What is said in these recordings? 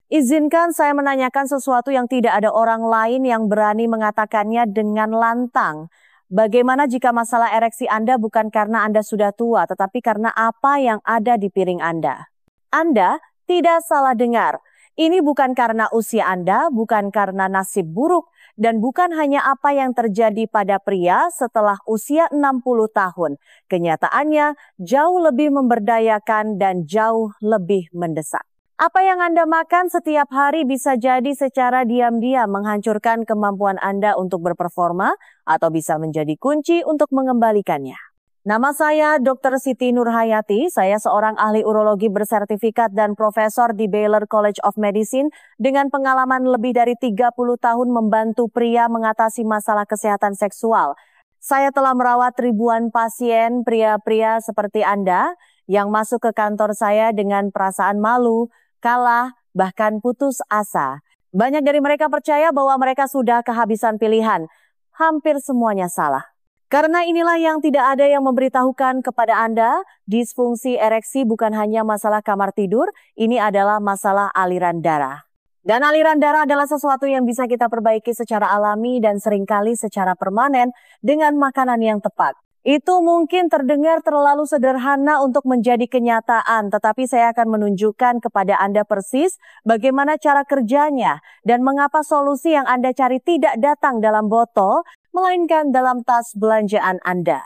Izinkan saya menanyakan sesuatu yang tidak ada orang lain yang berani mengatakannya dengan lantang. Bagaimana jika masalah ereksi Anda bukan karena Anda sudah tua, tetapi karena apa yang ada di piring Anda? Anda tidak salah dengar. Ini bukan karena usia Anda, bukan karena nasib buruk, dan bukan hanya apa yang terjadi pada pria setelah usia 60 tahun. Kenyataannya jauh lebih memberdayakan dan jauh lebih mendesak. Apa yang Anda makan setiap hari bisa jadi secara diam-diam menghancurkan kemampuan Anda untuk berperforma atau bisa menjadi kunci untuk mengembalikannya. Nama saya Dr. Siti Nurhayati, saya seorang ahli urologi bersertifikat dan profesor di Baylor College of Medicine dengan pengalaman lebih dari 30 tahun membantu pria mengatasi masalah kesehatan seksual. Saya telah merawat ribuan pasien pria-pria seperti Anda yang masuk ke kantor saya dengan perasaan malu, kalah, bahkan putus asa. Banyak dari mereka percaya bahwa mereka sudah kehabisan pilihan. Hampir semuanya salah. Karena inilah yang tidak ada yang memberitahukan kepada Anda, disfungsi ereksi bukan hanya masalah kamar tidur, ini adalah masalah aliran darah. Dan aliran darah adalah sesuatu yang bisa kita perbaiki secara alami dan seringkali secara permanen dengan makanan yang tepat. Itu mungkin terdengar terlalu sederhana untuk menjadi kenyataan, tetapi saya akan menunjukkan kepada Anda persis bagaimana cara kerjanya dan mengapa solusi yang Anda cari tidak datang dalam botol, melainkan dalam tas belanjaan Anda.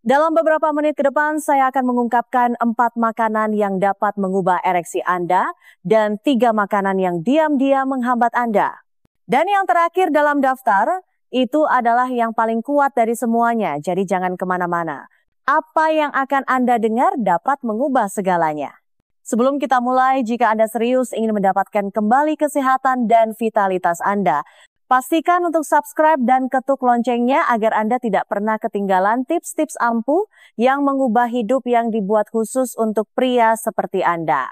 Dalam beberapa menit ke depan, saya akan mengungkapkan 4 makanan yang dapat mengubah ereksi Anda dan 3 makanan yang diam-diam menghambat Anda. Dan yang terakhir dalam daftar, itu adalah yang paling kuat dari semuanya, jadi jangan kemana-mana. Apa yang akan Anda dengar dapat mengubah segalanya. Sebelum kita mulai, jika Anda serius ingin mendapatkan kembali kesehatan dan vitalitas Anda, pastikan untuk subscribe dan ketuk loncengnya agar Anda tidak pernah ketinggalan tips-tips ampuh yang mengubah hidup yang dibuat khusus untuk pria seperti Anda.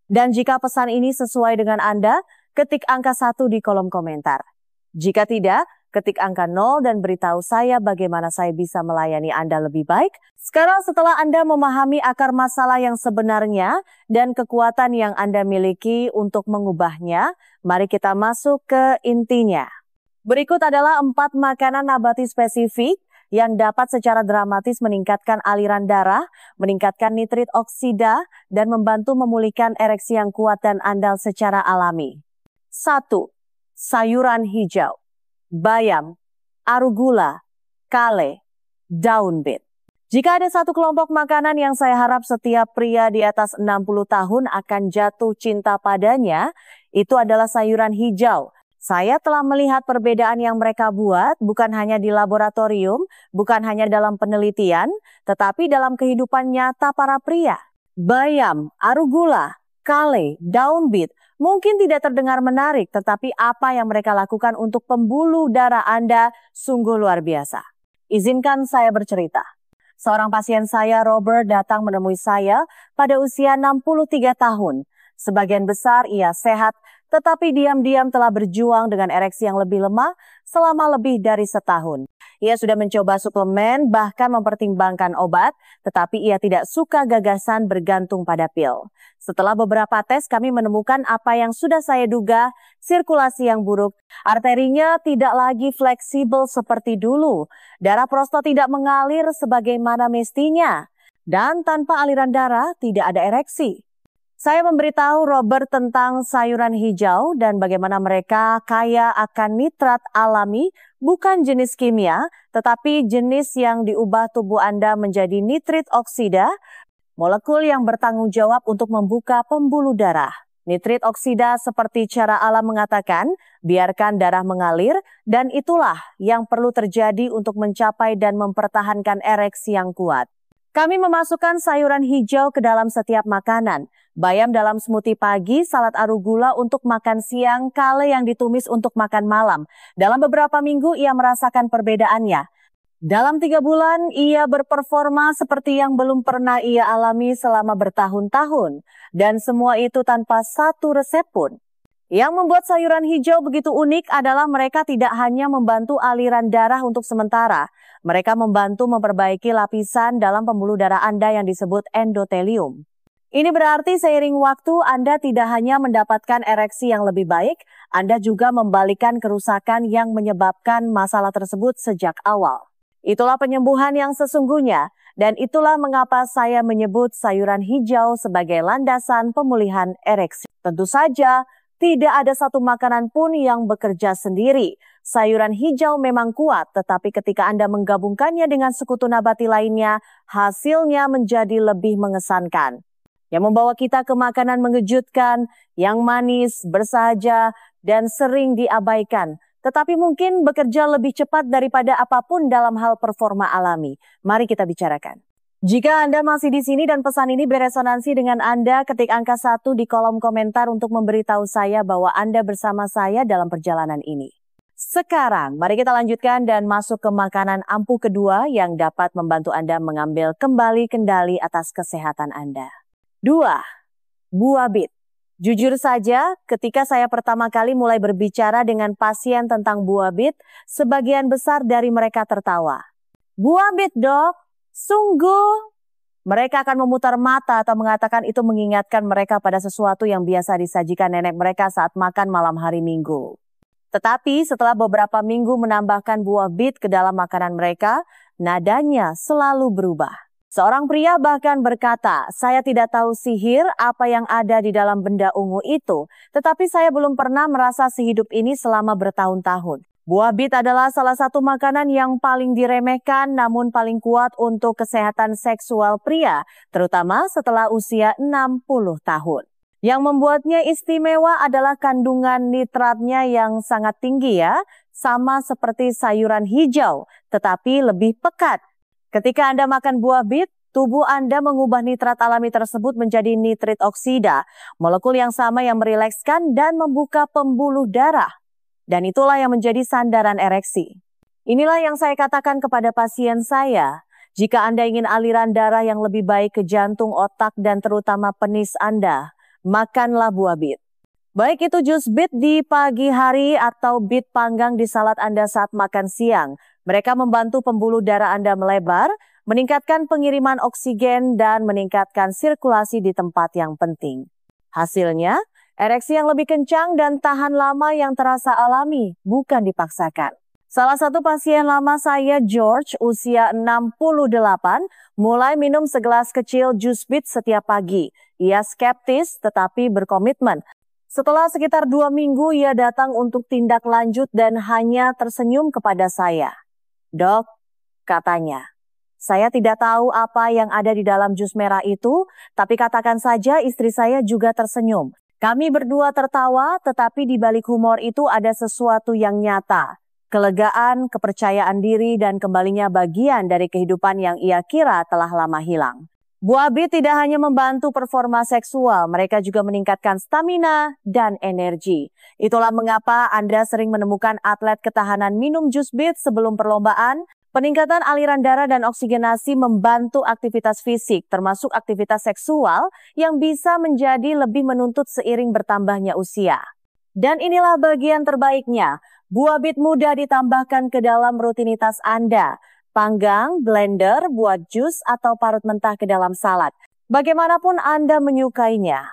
Dan jika pesan ini sesuai dengan Anda, ketik angka 1 di kolom komentar. Jika tidak, ketik angka 0 dan beritahu saya bagaimana saya bisa melayani Anda lebih baik. Sekarang setelah Anda memahami akar masalah yang sebenarnya dan kekuatan yang Anda miliki untuk mengubahnya, mari kita masuk ke intinya. Berikut adalah 4 makanan nabati spesifik yang dapat secara dramatis meningkatkan aliran darah, meningkatkan nitrit oksida, dan membantu memulihkan ereksi yang kuat dan andal secara alami. 1. Sayuran hijau. Bayam, arugula, kale, daun beet. Jika ada satu kelompok makanan yang saya harap setiap pria di atas 60 tahun akan jatuh cinta padanya, itu adalah sayuran hijau. Saya telah melihat perbedaan yang mereka buat bukan hanya di laboratorium, bukan hanya dalam penelitian, tetapi dalam kehidupan nyata para pria. Bayam, arugula, kale, daun beet mungkin tidak terdengar menarik, tetapi apa yang mereka lakukan untuk pembuluh darah Anda sungguh luar biasa. Izinkan saya bercerita. Seorang pasien saya, Robert, datang menemui saya pada usia 63 tahun. Sebagian besar ia sehat, tetapi diam-diam telah berjuang dengan ereksi yang lebih lemah selama lebih dari setahun. Ia sudah mencoba suplemen, bahkan mempertimbangkan obat, tetapi ia tidak suka gagasan bergantung pada pil. Setelah beberapa tes, kami menemukan apa yang sudah saya duga, sirkulasi yang buruk. Arterinya tidak lagi fleksibel seperti dulu. Darah prostat tidak mengalir sebagaimana mestinya. Dan tanpa aliran darah, tidak ada ereksi. Saya memberitahu Robert tentang sayuran hijau dan bagaimana mereka kaya akan nitrat alami, bukan jenis kimia, tetapi jenis yang diubah tubuh Anda menjadi nitrit oksida, molekul yang bertanggung jawab untuk membuka pembuluh darah. Nitrit oksida seperti cara alam mengatakan, biarkan darah mengalir, dan itulah yang perlu terjadi untuk mencapai dan mempertahankan ereksi yang kuat. Kami memasukkan sayuran hijau ke dalam setiap makanan. Bayam dalam smoothie pagi, salad arugula untuk makan siang, kale yang ditumis untuk makan malam. Dalam beberapa minggu ia merasakan perbedaannya. Dalam 3 bulan ia berperforma seperti yang belum pernah ia alami selama bertahun-tahun. Dan semua itu tanpa satu resep pun. Yang membuat sayuran hijau begitu unik adalah mereka tidak hanya membantu aliran darah untuk sementara. Mereka membantu memperbaiki lapisan dalam pembuluh darah Anda yang disebut endotelium. Ini berarti seiring waktu Anda tidak hanya mendapatkan ereksi yang lebih baik, Anda juga membalikan kerusakan yang menyebabkan masalah tersebut sejak awal. Itulah penyembuhan yang sesungguhnya, dan itulah mengapa saya menyebut sayuran hijau sebagai landasan pemulihan ereksi. Tentu saja, tidak ada satu makanan pun yang bekerja sendiri. Sayuran hijau memang kuat, tetapi ketika Anda menggabungkannya dengan sekutu nabati lainnya, hasilnya menjadi lebih mengesankan. Yang membawa kita ke makanan mengejutkan, yang manis, bersahaja, dan sering diabaikan. Tetapi mungkin bekerja lebih cepat daripada apapun dalam hal performa alami. Mari kita bicarakan. Jika Anda masih di sini dan pesan ini beresonansi dengan Anda, ketik angka 1 di kolom komentar untuk memberitahu saya bahwa Anda bersama saya dalam perjalanan ini. Sekarang, mari kita lanjutkan dan masuk ke makanan ampuh kedua yang dapat membantu Anda mengambil kembali kendali atas kesehatan Anda. 2. Buah bit. Jujur saja, ketika saya pertama kali mulai berbicara dengan pasien tentang buah bit, sebagian besar dari mereka tertawa. Buah bit, Dok? Sungguh? Mereka akan memutar mata atau mengatakan itu mengingatkan mereka pada sesuatu yang biasa disajikan nenek mereka saat makan malam hari Minggu. Tetapi setelah beberapa minggu menambahkan buah bit ke dalam makanan mereka, nadanya selalu berubah. Seorang pria bahkan berkata, saya tidak tahu sihir apa yang ada di dalam benda ungu itu, tetapi saya belum pernah merasa sehidup ini selama bertahun-tahun. Buah bit adalah salah satu makanan yang paling diremehkan namun paling kuat untuk kesehatan seksual pria, terutama setelah usia 60 tahun. Yang membuatnya istimewa adalah kandungan nitratnya yang sangat tinggi ya, sama seperti sayuran hijau, tetapi lebih pekat. Ketika Anda makan buah bit, tubuh Anda mengubah nitrat alami tersebut menjadi nitrit oksida, molekul yang sama yang merilekskan dan membuka pembuluh darah. Dan itulah yang menjadi sandaran ereksi. Inilah yang saya katakan kepada pasien saya. Jika Anda ingin aliran darah yang lebih baik ke jantung, otak, dan terutama penis Anda, makanlah buah bit. Baik itu jus bit di pagi hari atau bit panggang di salad Anda saat makan siang. Mereka membantu pembuluh darah Anda melebar, meningkatkan pengiriman oksigen, dan meningkatkan sirkulasi di tempat yang penting. Hasilnya, ereksi yang lebih kencang dan tahan lama yang terasa alami, bukan dipaksakan. Salah satu pasien lama saya, George, usia 68, mulai minum segelas kecil jus bit setiap pagi. Ia skeptis tetapi berkomitmen. Setelah sekitar 2 minggu, ia datang untuk tindak lanjut dan hanya tersenyum kepada saya. Dok, katanya, saya tidak tahu apa yang ada di dalam jus merah itu, tapi katakan saja istri saya juga tersenyum. Kami berdua tertawa, tetapi di balik humor itu ada sesuatu yang nyata. Kelegaan, kepercayaan diri, dan kembalinya bagian dari kehidupan yang ia kira telah lama hilang. Buah bit tidak hanya membantu performa seksual, mereka juga meningkatkan stamina dan energi. Itulah mengapa Anda sering menemukan atlet ketahanan minum jus bit sebelum perlombaan. Peningkatan aliran darah dan oksigenasi membantu aktivitas fisik, termasuk aktivitas seksual yang bisa menjadi lebih menuntut seiring bertambahnya usia. Dan inilah bagian terbaiknya, buah bit mudah ditambahkan ke dalam rutinitas Anda. Panggang, blender, buat jus, atau parut mentah ke dalam salad. Bagaimanapun Anda menyukainya,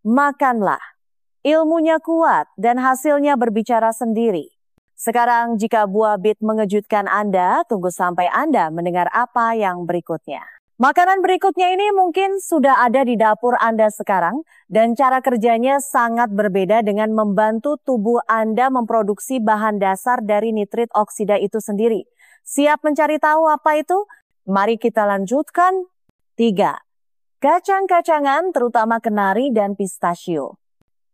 makanlah. Ilmunya kuat dan hasilnya berbicara sendiri. Sekarang jika buah bit mengejutkan Anda, tunggu sampai Anda mendengar apa yang berikutnya. Makanan berikutnya ini mungkin sudah ada di dapur Anda sekarang dan cara kerjanya sangat berbeda dengan membantu tubuh Anda memproduksi bahan dasar dari nitrit oksida itu sendiri. Siap mencari tahu apa itu? Mari kita lanjutkan. 3. Kacang-kacangan terutama kenari dan pistachio.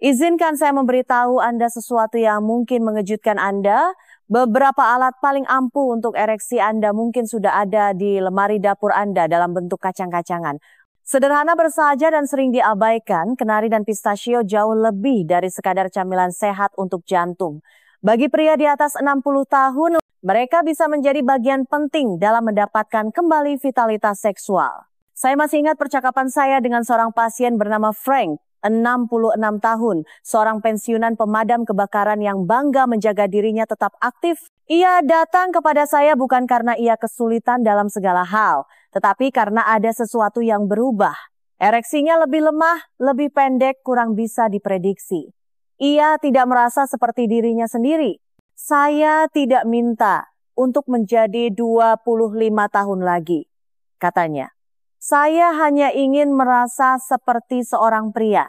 Izinkan saya memberitahu Anda sesuatu yang mungkin mengejutkan Anda. Beberapa alat paling ampuh untuk ereksi Anda mungkin sudah ada di lemari dapur Anda dalam bentuk kacang-kacangan. Sederhana bersahaja dan sering diabaikan, kenari dan pistachio jauh lebih dari sekadar camilan sehat untuk jantung. Bagi pria di atas 60 tahun, mereka bisa menjadi bagian penting dalam mendapatkan kembali vitalitas seksual. Saya masih ingat percakapan saya dengan seorang pasien bernama Frank, 66 tahun, seorang pensiunan pemadam kebakaran yang bangga menjaga dirinya tetap aktif. Ia datang kepada saya bukan karena ia kesulitan dalam segala hal, tetapi karena ada sesuatu yang berubah. Ereksinya lebih lemah, lebih pendek, kurang bisa diprediksi. Ia tidak merasa seperti dirinya sendiri. Saya tidak minta untuk menjadi 25 tahun lagi, katanya. Saya hanya ingin merasa seperti seorang pria.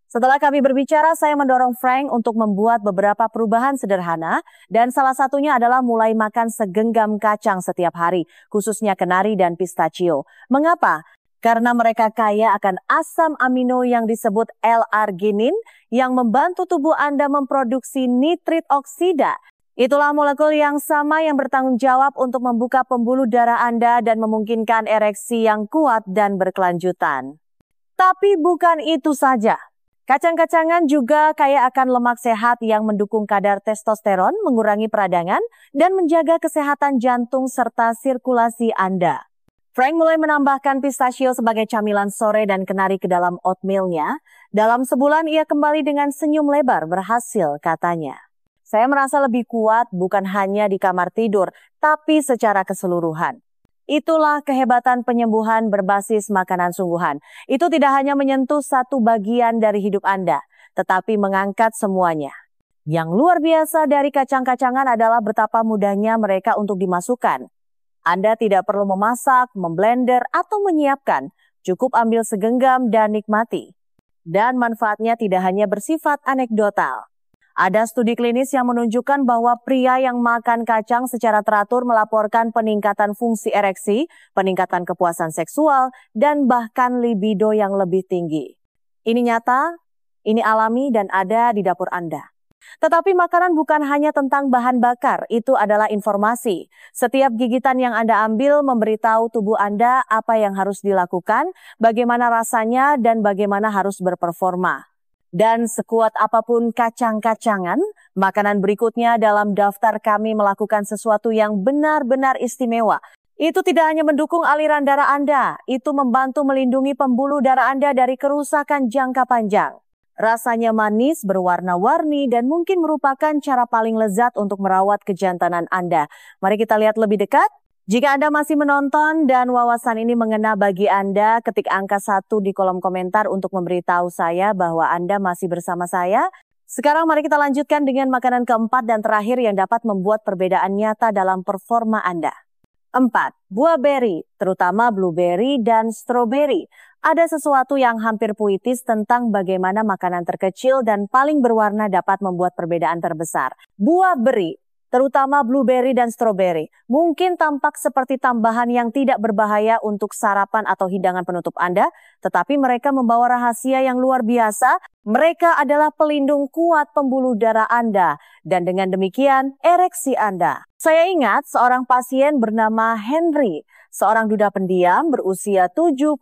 Setelah kami berbicara, saya mendorong Frank untuk membuat beberapa perubahan sederhana dan salah satunya adalah mulai makan segenggam kacang setiap hari, khususnya kenari dan pistachio. Mengapa? Karena mereka kaya akan asam amino yang disebut L-arginin yang membantu tubuh Anda memproduksi nitrit oksida. Itulah molekul yang sama yang bertanggung jawab untuk membuka pembuluh darah Anda dan memungkinkan ereksi yang kuat dan berkelanjutan. Tapi bukan itu saja. Kacang-kacangan juga kaya akan lemak sehat yang mendukung kadar testosteron, mengurangi peradangan, dan menjaga kesehatan jantung serta sirkulasi Anda. Frank mulai menambahkan pistachio sebagai camilan sore dan kenari ke dalam oatmeal-nya. Dalam sebulan ia kembali dengan senyum lebar, berhasil katanya. Saya merasa lebih kuat bukan hanya di kamar tidur, tapi secara keseluruhan. Itulah kehebatan penyembuhan berbasis makanan sungguhan. Itu tidak hanya menyentuh satu bagian dari hidup Anda, tetapi mengangkat semuanya. Yang luar biasa dari kacang-kacangan adalah betapa mudahnya mereka untuk dimasukkan. Anda tidak perlu memasak, memblender, atau menyiapkan. Cukup ambil segenggam dan nikmati. Dan manfaatnya tidak hanya bersifat anekdotal. Ada studi klinis yang menunjukkan bahwa pria yang makan kacang secara teratur melaporkan peningkatan fungsi ereksi, peningkatan kepuasan seksual, dan bahkan libido yang lebih tinggi. Ini nyata, ini alami, dan ada di dapur Anda. Tetapi makanan bukan hanya tentang bahan bakar, itu adalah informasi. Setiap gigitan yang Anda ambil memberitahu tubuh Anda apa yang harus dilakukan, bagaimana rasanya, dan bagaimana harus berperforma. Dan sekuat apapun kacang-kacangan, makanan berikutnya dalam daftar kami melakukan sesuatu yang benar-benar istimewa. Itu tidak hanya mendukung aliran darah Anda, itu membantu melindungi pembuluh darah Anda dari kerusakan jangka panjang. Rasanya manis, berwarna-warni, dan mungkin merupakan cara paling lezat untuk merawat kejantanan Anda. Mari kita lihat lebih dekat. Jika Anda masih menonton dan wawasan ini mengena bagi Anda, ketik angka 1 di kolom komentar untuk memberitahu saya bahwa Anda masih bersama saya. Sekarang mari kita lanjutkan dengan makanan keempat dan terakhir yang dapat membuat perbedaan nyata dalam performa Anda. 4. Buah beri, terutama blueberry dan strawberry. Ada sesuatu yang hampir puitis tentang bagaimana makanan terkecil dan paling berwarna dapat membuat perbedaan terbesar. Buah beri, terutama blueberry dan strawberry, mungkin tampak seperti tambahan yang tidak berbahaya untuk sarapan atau hidangan penutup Anda, tetapi mereka membawa rahasia yang luar biasa. Mereka adalah pelindung kuat pembuluh darah Anda, dan dengan demikian ereksi Anda. Saya ingat seorang pasien bernama Henry, seorang duda pendiam berusia 71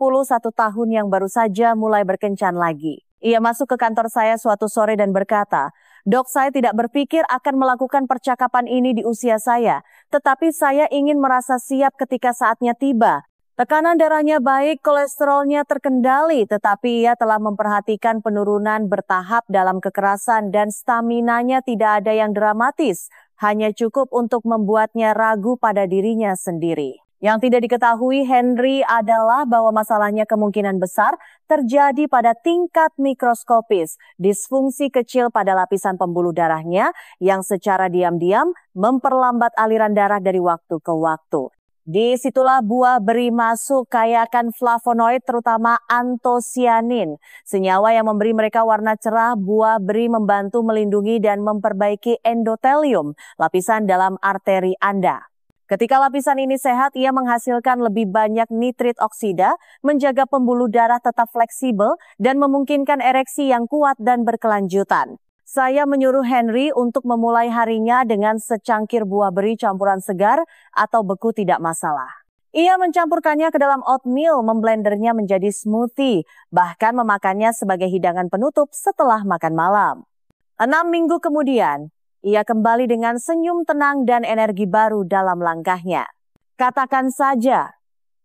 tahun yang baru saja mulai berkencan lagi. Ia masuk ke kantor saya suatu sore dan berkata, "Dok, saya tidak berpikir akan melakukan percakapan ini di usia saya, tetapi saya ingin merasa siap ketika saatnya tiba. Tekanan darahnya baik, kolesterolnya terkendali, tetapi ia telah memperhatikan penurunan bertahap dalam kekerasan dan staminanya tidak ada yang dramatis, hanya cukup untuk membuatnya ragu pada dirinya sendiri." Yang tidak diketahui Henry adalah bahwa masalahnya kemungkinan besar terjadi pada tingkat mikroskopis, disfungsi kecil pada lapisan pembuluh darahnya yang secara diam-diam memperlambat aliran darah dari waktu ke waktu. Disitulah buah beri masuk, kaya akan flavonoid terutama antosianin. Senyawa yang memberi mereka warna cerah. Buah beri membantu melindungi dan memperbaiki endotelium, lapisan dalam arteri Anda. Ketika lapisan ini sehat, ia menghasilkan lebih banyak nitrit oksida, menjaga pembuluh darah tetap fleksibel, dan memungkinkan ereksi yang kuat dan berkelanjutan. Saya menyuruh Henry untuk memulai harinya dengan secangkir buah beri campuran segar atau beku tidak masalah. Ia mencampurkannya ke dalam oatmeal, memblendernya menjadi smoothie, bahkan memakannya sebagai hidangan penutup setelah makan malam. 6 minggu kemudian, ia kembali dengan senyum tenang dan energi baru dalam langkahnya. "Katakan saja,"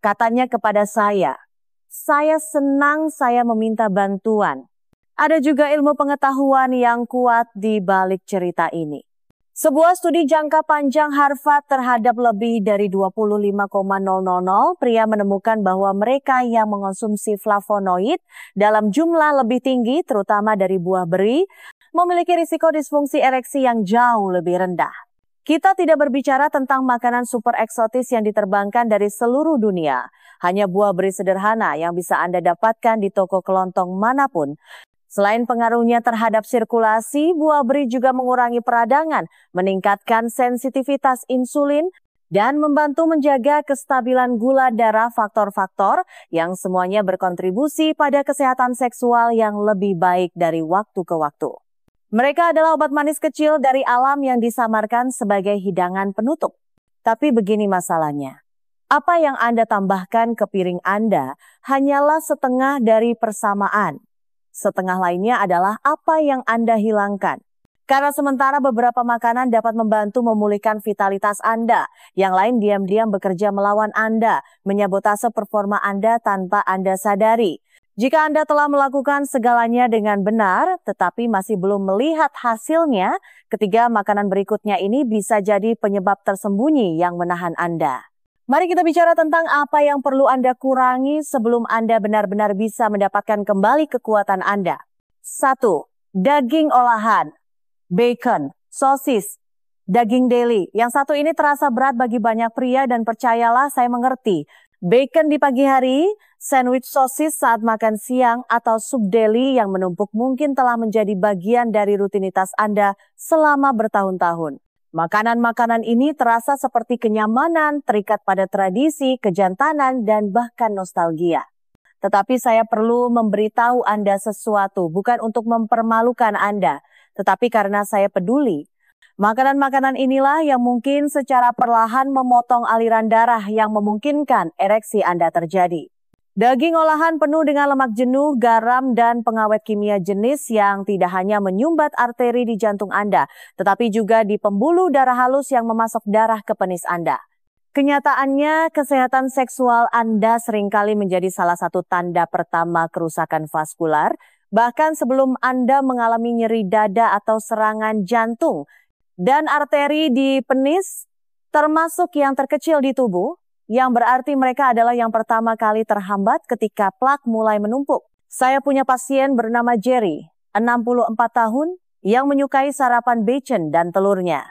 katanya kepada saya. "Saya senang, saya meminta bantuan." Ada juga ilmu pengetahuan yang kuat di balik cerita ini. Sebuah studi jangka panjang Harvard terhadap lebih dari 25,000 pria menemukan bahwa mereka yang mengonsumsi flavonoid dalam jumlah lebih tinggi, terutama dari buah beri, memiliki risiko disfungsi ereksi yang jauh lebih rendah. Kita tidak berbicara tentang makanan super eksotis yang diterbangkan dari seluruh dunia. Hanya buah beri sederhana yang bisa Anda dapatkan di toko kelontong manapun. Selain pengaruhnya terhadap sirkulasi, buah beri juga mengurangi peradangan, meningkatkan sensitivitas insulin, dan membantu menjaga kestabilan gula darah, faktor-faktor yang semuanya berkontribusi pada kesehatan seksual yang lebih baik dari waktu ke waktu. Mereka adalah obat manis kecil dari alam yang disamarkan sebagai hidangan penutup. Tapi begini masalahnya. Apa yang Anda tambahkan ke piring Anda hanyalah setengah dari persamaan. Setengah lainnya adalah apa yang Anda hilangkan. Karena sementara beberapa makanan dapat membantu memulihkan vitalitas Anda, yang lain diam-diam bekerja melawan Anda, menyabotase performa Anda tanpa Anda sadari. Jika Anda telah melakukan segalanya dengan benar, tetapi masih belum melihat hasilnya, ketiga makanan berikutnya ini bisa jadi penyebab tersembunyi yang menahan Anda. Mari kita bicara tentang apa yang perlu Anda kurangi sebelum Anda benar-benar bisa mendapatkan kembali kekuatan Anda. 1. Daging olahan, bacon, sosis, daging deli. Yang satu ini terasa berat bagi banyak pria dan percayalah saya mengerti. Bacon di pagi hari, sandwich sosis saat makan siang, atau sup deli yang menumpuk mungkin telah menjadi bagian dari rutinitas Anda selama bertahun-tahun. Makanan-makanan ini terasa seperti kenyamanan, terikat pada tradisi, kejantanan, dan bahkan nostalgia. Tetapi saya perlu memberitahu Anda sesuatu, bukan untuk mempermalukan Anda, tetapi karena saya peduli. Makanan-makanan inilah yang mungkin secara perlahan memotong aliran darah yang memungkinkan ereksi Anda terjadi. Daging olahan penuh dengan lemak jenuh, garam, dan pengawet kimia jenis yang tidak hanya menyumbat arteri di jantung Anda, tetapi juga di pembuluh darah halus yang memasok darah ke penis Anda. Kenyataannya, kesehatan seksual Anda seringkali menjadi salah satu tanda pertama kerusakan vaskular, bahkan sebelum Anda mengalami nyeri dada atau serangan jantung. Dan arteri di penis, termasuk yang terkecil di tubuh, yang berarti mereka adalah yang pertama kali terhambat ketika plak mulai menumpuk. Saya punya pasien bernama Jerry, 64 tahun, yang menyukai sarapan bacon dan telurnya.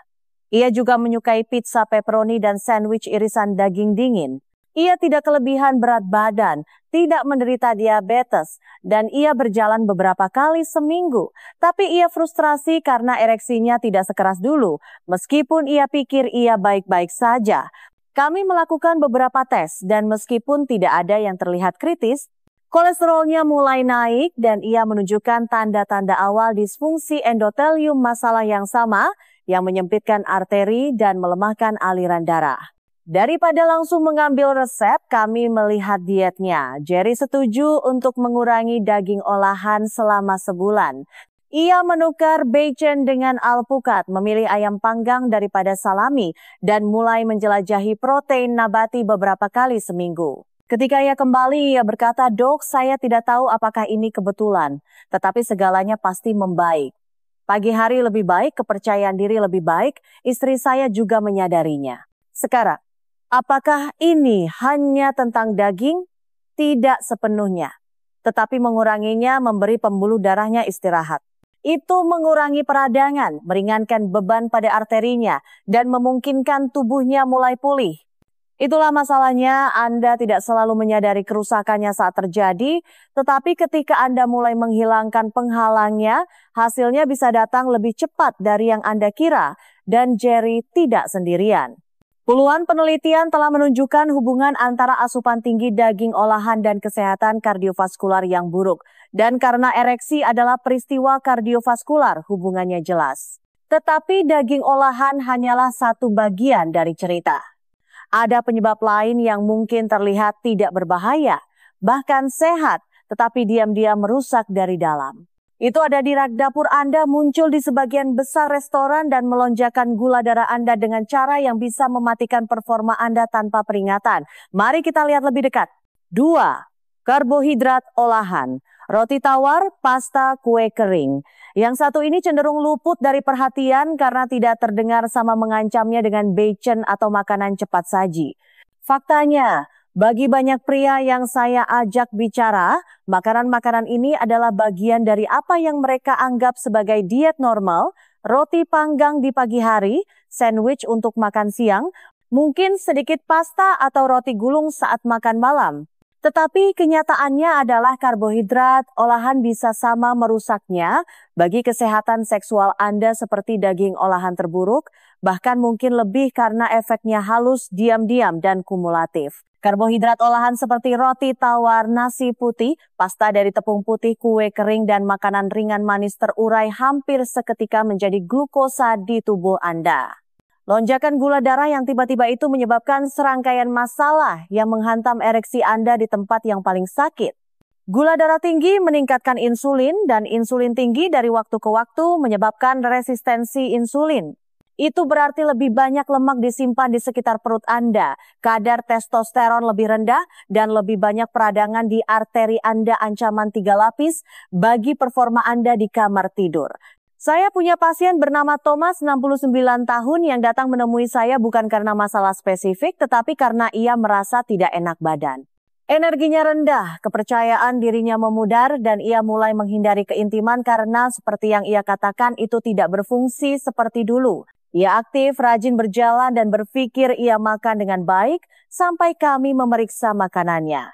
Ia juga menyukai pizza pepperoni dan sandwich irisan daging dingin. Ia tidak kelebihan berat badan, tidak menderita diabetes, dan ia berjalan beberapa kali seminggu. Tapi ia frustrasi karena ereksinya tidak sekeras dulu, meskipun ia pikir ia baik-baik saja. Kami melakukan beberapa tes dan meskipun tidak ada yang terlihat kritis, kolesterolnya mulai naik dan ia menunjukkan tanda-tanda awal disfungsi endotelium, masalah yang sama yang menyempitkan arteri dan melemahkan aliran darah. Daripada langsung mengambil resep, kami melihat dietnya. Jerry setuju untuk mengurangi daging olahan selama sebulan. Ia menukar bacon dengan alpukat, memilih ayam panggang daripada salami, dan mulai menjelajahi protein nabati beberapa kali seminggu. Ketika ia kembali, ia berkata, "Dok, saya tidak tahu apakah ini kebetulan, tetapi segalanya pasti membaik. Pagi hari lebih baik, kepercayaan diri lebih baik, istri saya juga menyadarinya." Sekarang, apakah ini hanya tentang daging? Tidak sepenuhnya, tetapi menguranginya memberi pembuluh darahnya istirahat. Itu mengurangi peradangan, meringankan beban pada arterinya, dan memungkinkan tubuhnya mulai pulih. Itulah masalahnya, Anda tidak selalu menyadari kerusakannya saat terjadi, tetapi ketika Anda mulai menghilangkan penghalangnya, hasilnya bisa datang lebih cepat dari yang Anda kira, dan Jerry tidak sendirian. Puluhan penelitian telah menunjukkan hubungan antara asupan tinggi daging olahan dan kesehatan kardiovaskular yang buruk. Dan karena ereksi adalah peristiwa kardiovaskular, hubungannya jelas. Tetapi daging olahan hanyalah satu bagian dari cerita. Ada penyebab lain yang mungkin terlihat tidak berbahaya, bahkan sehat, tetapi diam-diam merusak dari dalam. Itu ada di rak dapur Anda, muncul di sebagian besar restoran dan melonjakkan gula darah Anda dengan cara yang bisa mematikan performa Anda tanpa peringatan. Mari kita lihat lebih dekat. 2. Karbohidrat olahan. Roti tawar, pasta, kue kering. Yang satu ini cenderung luput dari perhatian karena tidak terdengar sama mengancamnya dengan becen atau makanan cepat saji. Faktanya, bagi banyak pria yang saya ajak bicara, makanan-makanan ini adalah bagian dari apa yang mereka anggap sebagai diet normal, roti panggang di pagi hari, sandwich untuk makan siang, mungkin sedikit pasta atau roti gulung saat makan malam. Tetapi kenyataannya adalah karbohidrat olahan bisa sama merusaknya bagi kesehatan seksual Anda seperti daging olahan terburuk, bahkan mungkin lebih karena efeknya halus, diam-diam, dan kumulatif. Karbohidrat olahan seperti roti tawar, nasi putih, pasta dari tepung putih, kue kering, dan makanan ringan manis terurai hampir seketika menjadi glukosa di tubuh Anda. Lonjakan gula darah yang tiba-tiba itu menyebabkan serangkaian masalah yang menghantam ereksi Anda di tempat yang paling sakit. Gula darah tinggi meningkatkan insulin dan insulin tinggi dari waktu ke waktu menyebabkan resistensi insulin. Itu berarti lebih banyak lemak disimpan di sekitar perut Anda, kadar testosteron lebih rendah, dan lebih banyak peradangan di arteri Anda ancaman 3 lapis bagi performa Anda di kamar tidur. Saya punya pasien bernama Thomas, 69 tahun, yang datang menemui saya bukan karena masalah spesifik, tetapi karena ia merasa tidak enak badan. Energinya rendah, kepercayaan dirinya memudar, dan ia mulai menghindari keintiman karena seperti yang ia katakan itu tidak berfungsi seperti dulu. Ia aktif, rajin berjalan, dan berpikir ia makan dengan baik sampai kami memeriksa makanannya.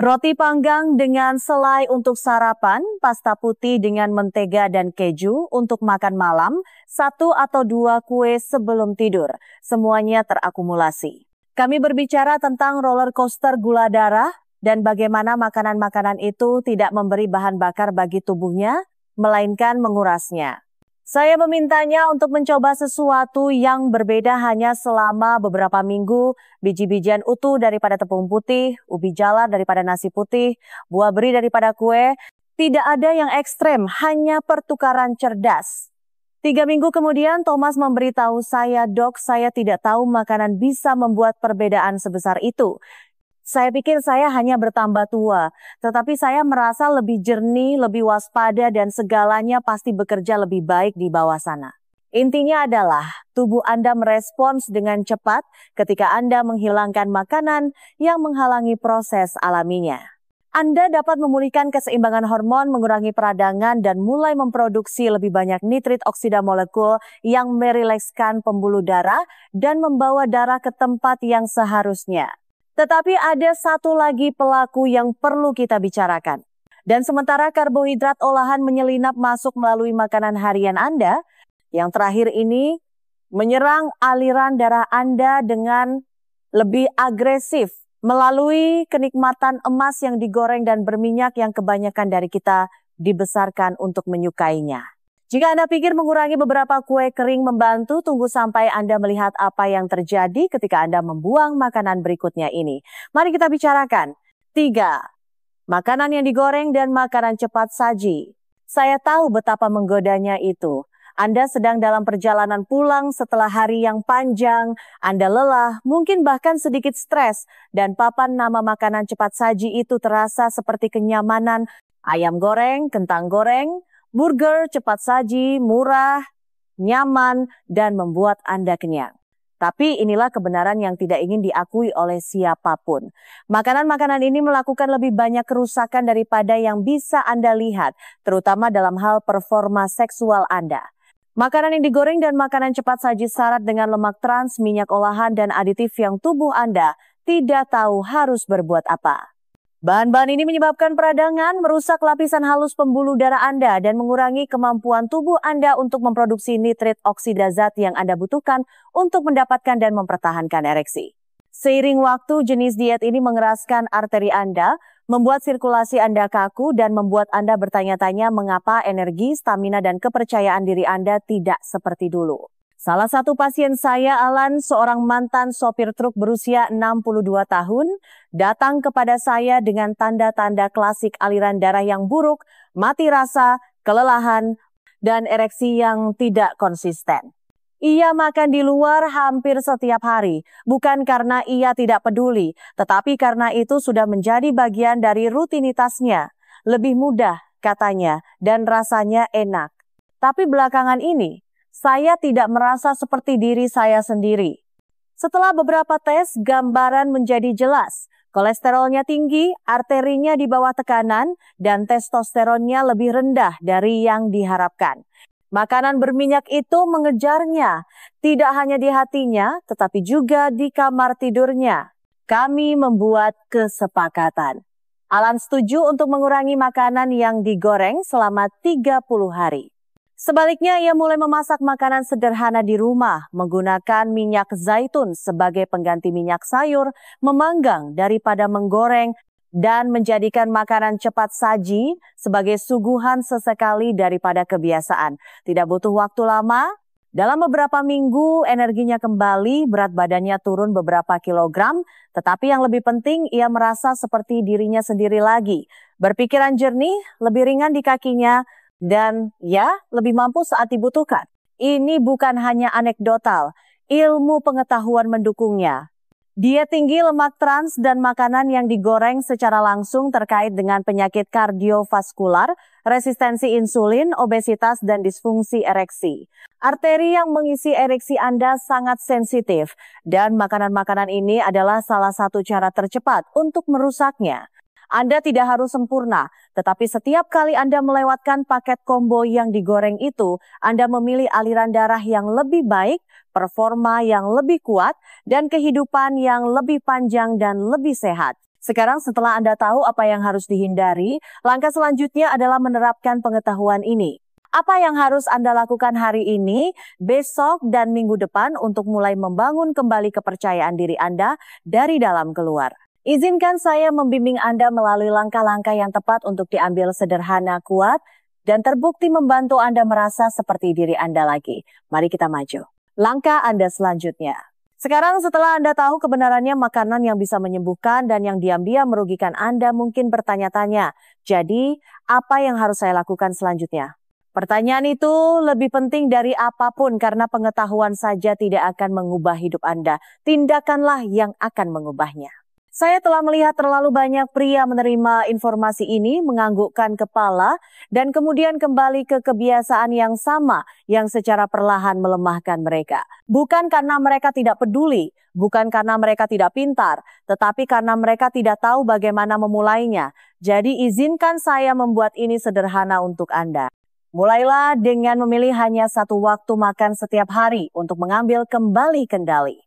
Roti panggang dengan selai untuk sarapan, pasta putih dengan mentega dan keju untuk makan malam, 1 atau 2 kue sebelum tidur. Semuanya terakumulasi. Kami berbicara tentang roller coaster gula darah dan bagaimana makanan-makanan itu tidak memberi bahan bakar bagi tubuhnya, melainkan mengurasnya. Saya memintanya untuk mencoba sesuatu yang berbeda hanya selama beberapa minggu, biji-bijian utuh daripada tepung putih, ubi jalar daripada nasi putih, buah beri daripada kue. Tidak ada yang ekstrem, hanya pertukaran cerdas. 3 minggu kemudian Thomas memberitahu saya, "Dok, saya tidak tahu makanan bisa membuat perbedaan sebesar itu. Saya pikir saya hanya bertambah tua, tetapi saya merasa lebih jernih, lebih waspada, dan segalanya pasti bekerja lebih baik di bawah sana." Intinya adalah, tubuh Anda merespons dengan cepat ketika Anda menghilangkan makanan yang menghalangi proses alaminya. Anda dapat memulihkan keseimbangan hormon, mengurangi peradangan, dan mulai memproduksi lebih banyak nitrit oksida molekul yang merilekskan pembuluh darah dan membawa darah ke tempat yang seharusnya. Tetapi ada satu lagi pelaku yang perlu kita bicarakan. Dan sementara karbohidrat olahan menyelinap masuk melalui makanan harian Anda, yang terakhir ini menyerang aliran darah Anda dengan lebih agresif melalui kenikmatan emas yang digoreng dan berminyak yang kebanyakan dari kita dibesarkan untuk menyukainya. Jika Anda pikir mengurangi beberapa kue kering membantu, tunggu sampai Anda melihat apa yang terjadi ketika Anda membuang makanan berikutnya ini. Mari kita bicarakan. 3. Makanan yang digoreng dan makanan cepat saji. Saya tahu betapa menggodanya itu. Anda sedang dalam perjalanan pulang setelah hari yang panjang, Anda lelah, mungkin bahkan sedikit stres, dan papan nama makanan cepat saji itu terasa seperti kenyamanan ayam goreng, kentang goreng, burger cepat saji, murah, nyaman, dan membuat Anda kenyang. Tapi inilah kebenaran yang tidak ingin diakui oleh siapapun. Makanan-makanan ini melakukan lebih banyak kerusakan daripada yang bisa Anda lihat, terutama dalam hal performa seksual Anda. Makanan yang digoreng dan makanan cepat saji syarat dengan lemak trans, minyak olahan, dan aditif yang tubuh Anda tidak tahu harus berbuat apa. Bahan-bahan ini menyebabkan peradangan, merusak lapisan halus pembuluh darah Anda, dan mengurangi kemampuan tubuh Anda untuk memproduksi nitrit oksida zat yang Anda butuhkan untuk mendapatkan dan mempertahankan ereksi. Seiring waktu, jenis diet ini mengeraskan arteri Anda, membuat sirkulasi Anda kaku, dan membuat Anda bertanya-tanya mengapa energi, stamina, dan kepercayaan diri Anda tidak seperti dulu. Salah satu pasien saya, Alan, seorang mantan sopir truk berusia 62 tahun, datang kepada saya dengan tanda-tanda klasik aliran darah yang buruk, mati rasa, kelelahan, dan ereksi yang tidak konsisten. Ia makan di luar hampir setiap hari, bukan karena ia tidak peduli, tetapi karena itu sudah menjadi bagian dari rutinitasnya. lebih mudah katanya, dan rasanya enak. Tapi belakangan ini, saya tidak merasa seperti diri saya sendiri. Setelah beberapa tes, gambaran menjadi jelas. Kolesterolnya tinggi, arterinya di bawah tekanan, dan testosteronnya lebih rendah dari yang diharapkan. Makanan berminyak itu mengejarnya, tidak hanya di hatinya, tetapi juga di kamar tidurnya. Kami membuat kesepakatan. Alan setuju untuk mengurangi makanan yang digoreng selama 30 hari. Sebaliknya, ia mulai memasak makanan sederhana di rumah, menggunakan minyak zaitun sebagai pengganti minyak sayur, memanggang daripada menggoreng, dan menjadikan makanan cepat saji sebagai suguhan sesekali daripada kebiasaan. Tidak butuh waktu lama, dalam beberapa minggu energinya kembali, berat badannya turun beberapa kilogram, tetapi yang lebih penting ia merasa seperti dirinya sendiri lagi. Berpikiran jernih, lebih ringan di kakinya, dan ya, lebih mampu saat dibutuhkan. Ini bukan hanya anekdotal, ilmu pengetahuan mendukungnya. Diet tinggi lemak trans dan makanan yang digoreng secara langsung terkait dengan penyakit kardiovaskular, resistensi insulin, obesitas, dan disfungsi ereksi. Arteri yang mengisi ereksi Anda sangat sensitif, dan makanan-makanan ini adalah salah satu cara tercepat untuk merusaknya. Anda tidak harus sempurna, tetapi setiap kali Anda melewatkan paket combo yang digoreng itu, Anda memilih aliran darah yang lebih baik, performa yang lebih kuat, dan kehidupan yang lebih panjang dan lebih sehat. Sekarang setelah Anda tahu apa yang harus dihindari, langkah selanjutnya adalah menerapkan pengetahuan ini. Apa yang harus Anda lakukan hari ini, besok, dan minggu depan untuk mulai membangun kembali kepercayaan diri Anda dari dalam keluar? Izinkan saya membimbing Anda melalui langkah-langkah yang tepat untuk diambil sederhana, kuat, dan terbukti membantu Anda merasa seperti diri Anda lagi. Mari kita maju. Langkah Anda selanjutnya. Sekarang setelah Anda tahu kebenarannya makanan yang bisa menyembuhkan dan yang diam-diam merugikan Anda mungkin bertanya-tanya, jadi apa yang harus saya lakukan selanjutnya? Pertanyaan itu lebih penting dari apapun karena pengetahuan saja tidak akan mengubah hidup Anda. Tindakanlah yang akan mengubahnya. Saya telah melihat terlalu banyak pria menerima informasi ini, menganggukkan kepala, dan kemudian kembali ke kebiasaan yang sama yang secara perlahan melemahkan mereka. Bukan karena mereka tidak peduli, bukan karena mereka tidak pintar, tetapi karena mereka tidak tahu bagaimana memulainya. Jadi izinkan saya membuat ini sederhana untuk Anda. Mulailah dengan memilih hanya satu waktu makan setiap hari untuk mengambil kembali kendali.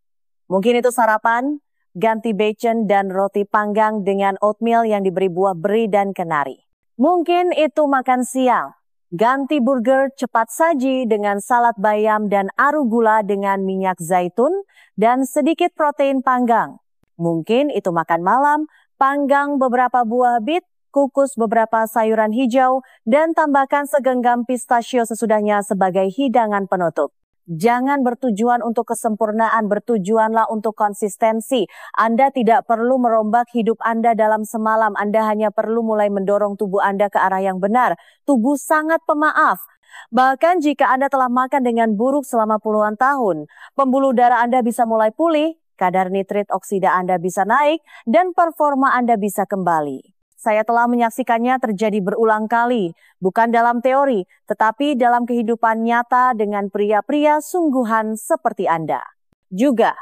Mungkin itu sarapan, ganti bacon dan roti panggang dengan oatmeal yang diberi buah beri dan kenari. Mungkin itu makan siang, ganti burger cepat saji dengan salad bayam dan arugula dengan minyak zaitun dan sedikit protein panggang. Mungkin itu makan malam, panggang beberapa buah bit, kukus beberapa sayuran hijau, dan tambahkan segenggam pistachio sesudahnya sebagai hidangan penutup. Jangan bertujuan untuk kesempurnaan, bertujuanlah untuk konsistensi. Anda tidak perlu merombak hidup Anda dalam semalam. Anda hanya perlu mulai mendorong tubuh Anda ke arah yang benar. Tubuh sangat pemaaf. Bahkan jika Anda telah makan dengan buruk selama puluhan tahun, pembuluh darah Anda bisa mulai pulih, kadar nitrit oksida Anda bisa naik, dan performa Anda bisa kembali. Saya telah menyaksikannya terjadi berulang kali, bukan dalam teori, tetapi dalam kehidupan nyata dengan pria-pria sungguhan seperti Anda. Juga,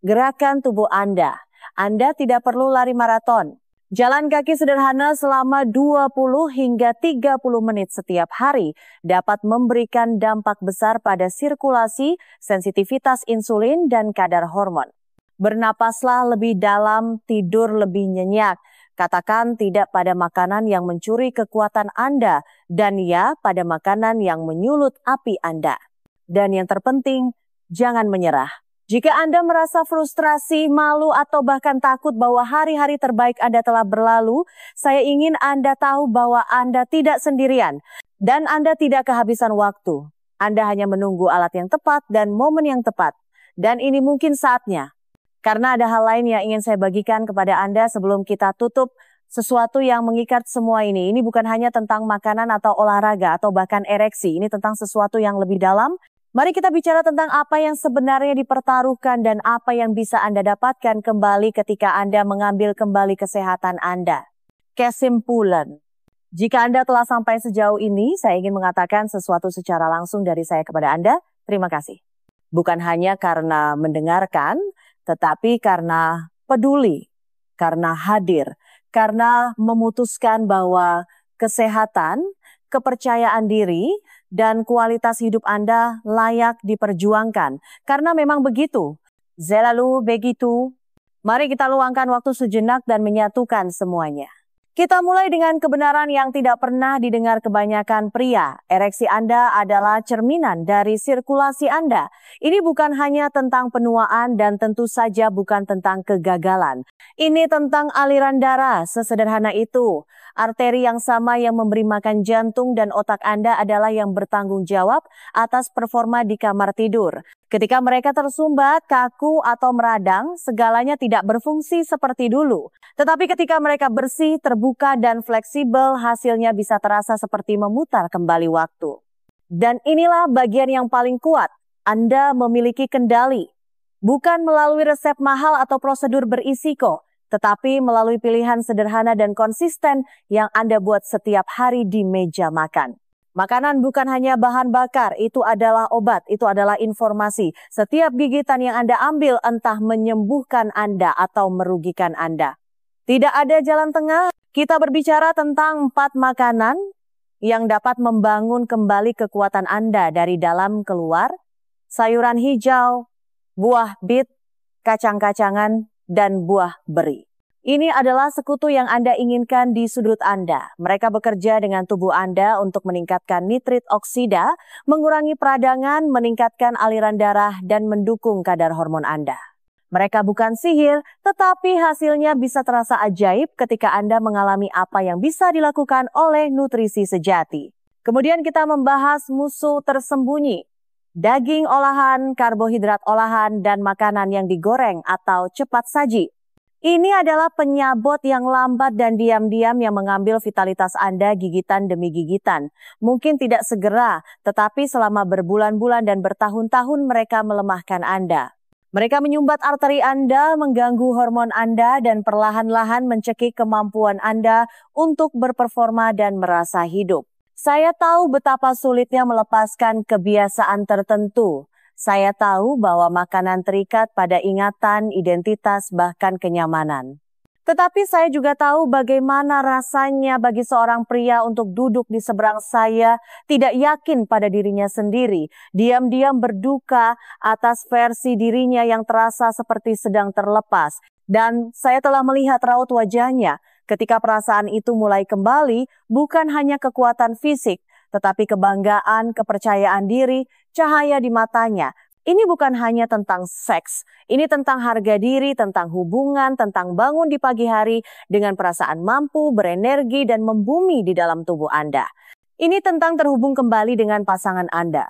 gerakan tubuh Anda. Anda tidak perlu lari maraton. Jalan kaki sederhana selama 20 hingga 30 menit setiap hari dapat memberikan dampak besar pada sirkulasi, sensitivitas insulin, dan kadar hormon. Bernapaslah lebih dalam, tidur lebih nyenyak. Katakan tidak pada makanan yang mencuri kekuatan Anda dan ya pada makanan yang menyulut api Anda. Dan yang terpenting, jangan menyerah. Jika Anda merasa frustrasi, malu, atau bahkan takut bahwa hari-hari terbaik Anda telah berlalu, saya ingin Anda tahu bahwa Anda tidak sendirian dan Anda tidak kehabisan waktu. Anda hanya menunggu alat yang tepat dan momen yang tepat. Dan ini mungkin saatnya. Karena ada hal lain yang ingin saya bagikan kepada Anda sebelum kita tutup, sesuatu yang mengikat semua ini. Ini bukan hanya tentang makanan atau olahraga atau bahkan ereksi. Ini tentang sesuatu yang lebih dalam. Mari kita bicara tentang apa yang sebenarnya dipertaruhkan dan apa yang bisa Anda dapatkan kembali ketika Anda mengambil kembali kesehatan Anda. Kesimpulan, Jika Anda telah sampai sejauh ini, saya ingin mengatakan sesuatu secara langsung dari saya kepada Anda. Terima kasih. Bukan hanya karena mendengarkan, tetapi karena peduli, karena hadir, karena memutuskan bahwa kesehatan, kepercayaan diri, dan kualitas hidup Anda layak diperjuangkan. Karena memang begitu. Selalu begitu. Mari kita luangkan waktu sejenak dan menyatukan semuanya. Kita mulai dengan kebenaran yang tidak pernah didengar kebanyakan pria. Ereksi Anda adalah cerminan dari sirkulasi Anda. Ini bukan hanya tentang penuaan dan tentu saja bukan tentang kegagalan. Ini tentang aliran darah, sesederhana itu. Arteri yang sama yang memberi makan jantung dan otak Anda adalah yang bertanggung jawab atas performa di kamar tidur. Ketika mereka tersumbat, kaku, atau meradang, segalanya tidak berfungsi seperti dulu. Tetapi ketika mereka bersih, terbuka, dan fleksibel, hasilnya bisa terasa seperti memutar kembali waktu. Dan inilah bagian yang paling kuat. Anda memiliki kendali. Bukan melalui resep mahal atau prosedur berisiko, tetapi melalui pilihan sederhana dan konsisten yang Anda buat setiap hari di meja makan. Makanan bukan hanya bahan bakar, itu adalah obat, itu adalah informasi. Setiap gigitan yang Anda ambil entah menyembuhkan Anda atau merugikan Anda. Tidak ada jalan tengah. Kita berbicara tentang 4 makanan yang dapat membangun kembali kekuatan Anda dari dalam keluar. Sayuran hijau, buah bit, kacang-kacangan, dan buah beri. Ini adalah sekutu yang Anda inginkan di sudut Anda. Mereka bekerja dengan tubuh Anda untuk meningkatkan nitrit oksida, mengurangi peradangan, meningkatkan aliran darah, dan mendukung kadar hormon Anda. Mereka bukan sihir, tetapi hasilnya bisa terasa ajaib ketika Anda mengalami apa yang bisa dilakukan oleh nutrisi sejati. Kemudian kita membahas musuh tersembunyi. Daging olahan, karbohidrat olahan, dan makanan yang digoreng atau cepat saji. Ini adalah penyabot yang lambat dan diam-diam yang mengambil vitalitas Anda gigitan demi gigitan. Mungkin tidak segera, tetapi selama berbulan-bulan dan bertahun-tahun mereka melemahkan Anda. Mereka menyumbat arteri Anda, mengganggu hormon Anda, dan perlahan-lahan mencekik kemampuan Anda untuk berperforma dan merasa hidup. Saya tahu betapa sulitnya melepaskan kebiasaan tertentu. Saya tahu bahwa makanan terikat pada ingatan, identitas, bahkan kenyamanan. Tetapi saya juga tahu bagaimana rasanya bagi seorang pria untuk duduk di seberang saya, tidak yakin pada dirinya sendiri, diam-diam berduka atas versi dirinya yang terasa seperti sedang terlepas. Dan saya telah melihat raut wajahnya ketika perasaan itu mulai kembali, bukan hanya kekuatan fisik, tetapi kebanggaan, kepercayaan diri, cahaya di matanya. Ini bukan hanya tentang seks, ini tentang harga diri, tentang hubungan, tentang bangun di pagi hari dengan perasaan mampu, berenergi, dan membumi di dalam tubuh Anda. Ini tentang terhubung kembali dengan pasangan Anda.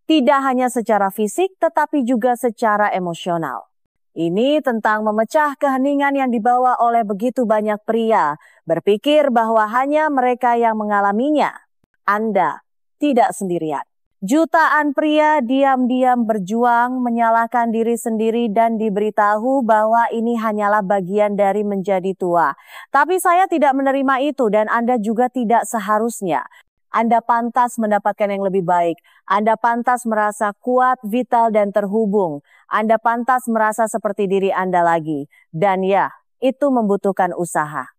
Tidak hanya secara fisik, tetapi juga secara emosional. Ini tentang memecah keheningan yang dibawa oleh begitu banyak pria, berpikir bahwa hanya mereka yang mengalaminya. Anda tidak sendirian. Jutaan pria diam-diam berjuang menyalahkan diri sendiri dan diberitahu bahwa ini hanyalah bagian dari menjadi tua. Tapi saya tidak menerima itu dan Anda juga tidak seharusnya. Anda pantas mendapatkan yang lebih baik. Anda pantas merasa kuat, vital, dan terhubung. Anda pantas merasa seperti diri Anda lagi. Dan ya, itu membutuhkan usaha.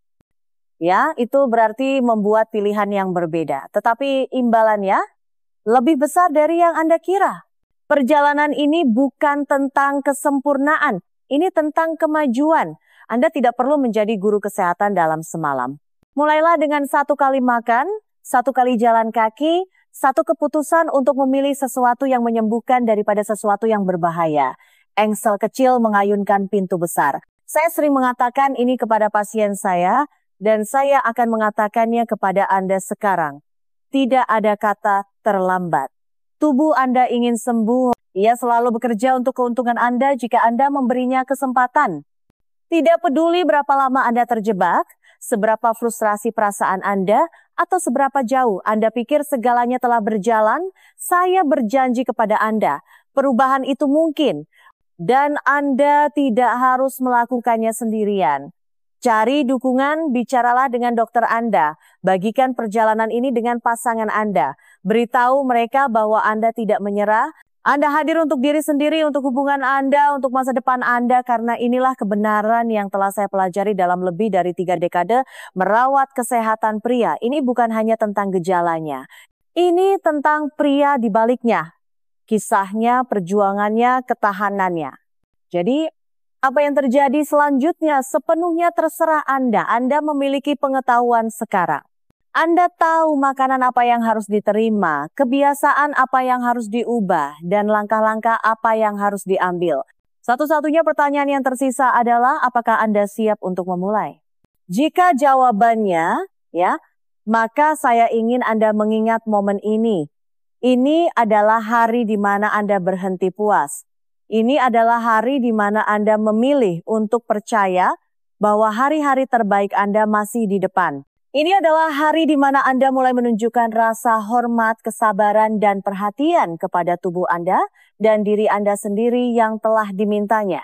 Ya, itu berarti membuat pilihan yang berbeda. Tetapi imbalannya lebih besar dari yang Anda kira. Perjalanan ini bukan tentang kesempurnaan. Ini tentang kemajuan. Anda tidak perlu menjadi guru kesehatan dalam semalam. Mulailah dengan 1 kali makan, 1 kali jalan kaki, 1 keputusan untuk memilih sesuatu yang menyembuhkan daripada sesuatu yang berbahaya. Engsel kecil mengayunkan pintu besar. Saya sering mengatakan ini kepada pasien saya, dan saya akan mengatakannya kepada Anda sekarang. Tidak ada kata terlambat. Tubuh Anda ingin sembuh. Ia selalu bekerja untuk keuntungan Anda jika Anda memberinya kesempatan. Tidak peduli berapa lama Anda terjebak, seberapa frustrasi perasaan Anda, atau seberapa jauh Anda pikir segalanya telah berjalan, saya berjanji kepada Anda, perubahan itu mungkin. Dan Anda tidak harus melakukannya sendirian. Cari dukungan, bicaralah dengan dokter Anda. Bagikan perjalanan ini dengan pasangan Anda. Beritahu mereka bahwa Anda tidak menyerah. Anda hadir untuk diri sendiri, untuk hubungan Anda, untuk masa depan Anda, karena inilah kebenaran yang telah saya pelajari dalam lebih dari 3 dekade merawat kesehatan pria. Ini bukan hanya tentang gejalanya. Ini tentang pria di baliknya. Kisahnya, perjuangannya, ketahanannya. Jadi, apa yang terjadi selanjutnya sepenuhnya terserah Anda. Anda memiliki pengetahuan sekarang. Anda tahu makanan apa yang harus diterima, kebiasaan apa yang harus diubah, dan langkah-langkah apa yang harus diambil. Satu-satunya pertanyaan yang tersisa adalah apakah Anda siap untuk memulai? Jika jawabannya, maka saya ingin Anda mengingat momen ini. Ini adalah hari di mana Anda berhenti puas. Ini adalah hari di mana Anda memilih untuk percaya bahwa hari-hari terbaik Anda masih di depan. Ini adalah hari di mana Anda mulai menunjukkan rasa hormat, kesabaran, dan perhatian kepada tubuh Anda dan diri Anda sendiri yang telah dimintanya.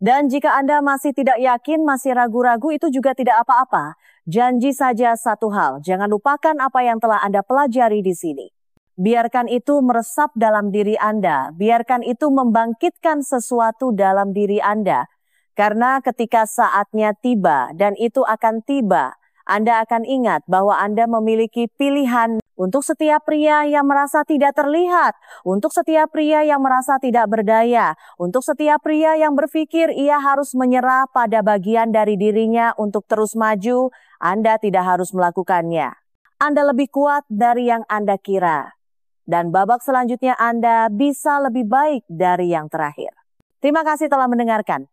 Dan jika Anda masih tidak yakin, masih ragu-ragu, itu juga tidak apa-apa. Janji saja satu hal, jangan lupakan apa yang telah Anda pelajari di sini. Biarkan itu meresap dalam diri Anda. Biarkan itu membangkitkan sesuatu dalam diri Anda. Karena ketika saatnya tiba dan itu akan tiba, Anda akan ingat bahwa Anda memiliki pilihan untuk setiap pria yang merasa tidak terlihat, untuk setiap pria yang merasa tidak berdaya, untuk setiap pria yang berpikir ia harus menyerah pada bagian dari dirinya untuk terus maju, Anda tidak harus melakukannya. Anda lebih kuat dari yang Anda kira. Dan babak selanjutnya Anda bisa lebih baik dari yang terakhir. Terima kasih telah mendengarkan.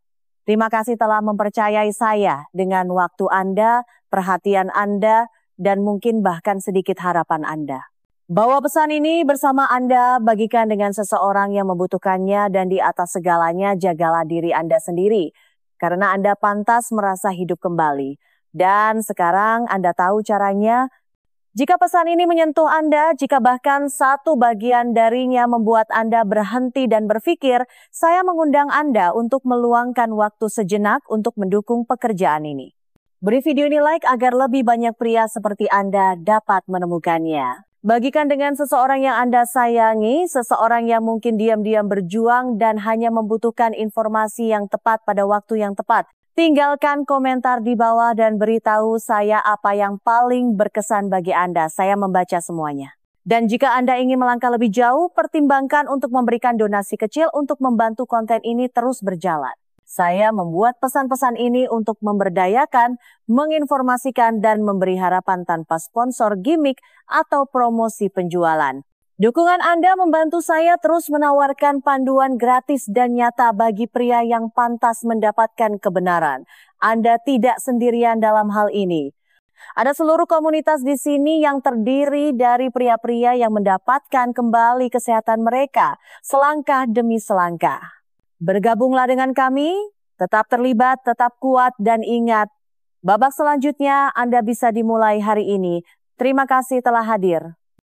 Terima kasih telah mempercayai saya dengan waktu Anda, perhatian Anda, dan mungkin bahkan sedikit harapan Anda. Bawa pesan ini bersama Anda, bagikan dengan seseorang yang membutuhkannya, dan di atas segalanya jagalah diri Anda sendiri. Karena Anda pantas merasa hidup kembali. Dan sekarang Anda tahu caranya. Jika pesan ini menyentuh Anda, jika bahkan satu bagian darinya membuat Anda berhenti dan berpikir, saya mengundang Anda untuk meluangkan waktu sejenak untuk mendukung pekerjaan ini. Beri video ini like agar lebih banyak pria seperti Anda dapat menemukannya. Bagikan dengan seseorang yang Anda sayangi, seseorang yang mungkin diam-diam berjuang dan hanya membutuhkan informasi yang tepat pada waktu yang tepat. Tinggalkan komentar di bawah dan beritahu saya apa yang paling berkesan bagi Anda. Saya membaca semuanya. Dan jika Anda ingin melangkah lebih jauh, pertimbangkan untuk memberikan donasi kecil untuk membantu konten ini terus berjalan. Saya membuat pesan-pesan ini untuk memberdayakan, menginformasikan, dan memberi harapan tanpa sponsor, gimmick, atau promosi penjualan. Dukungan Anda membantu saya terus menawarkan panduan gratis dan nyata bagi pria yang pantas mendapatkan kebenaran. Anda tidak sendirian dalam hal ini. Ada seluruh komunitas di sini yang terdiri dari pria-pria yang mendapatkan kembali kesehatan mereka selangkah demi selangkah. Bergabunglah dengan kami, tetap terlibat, tetap kuat, dan ingat, babak selanjutnya Anda bisa dimulai hari ini. Terima kasih telah hadir.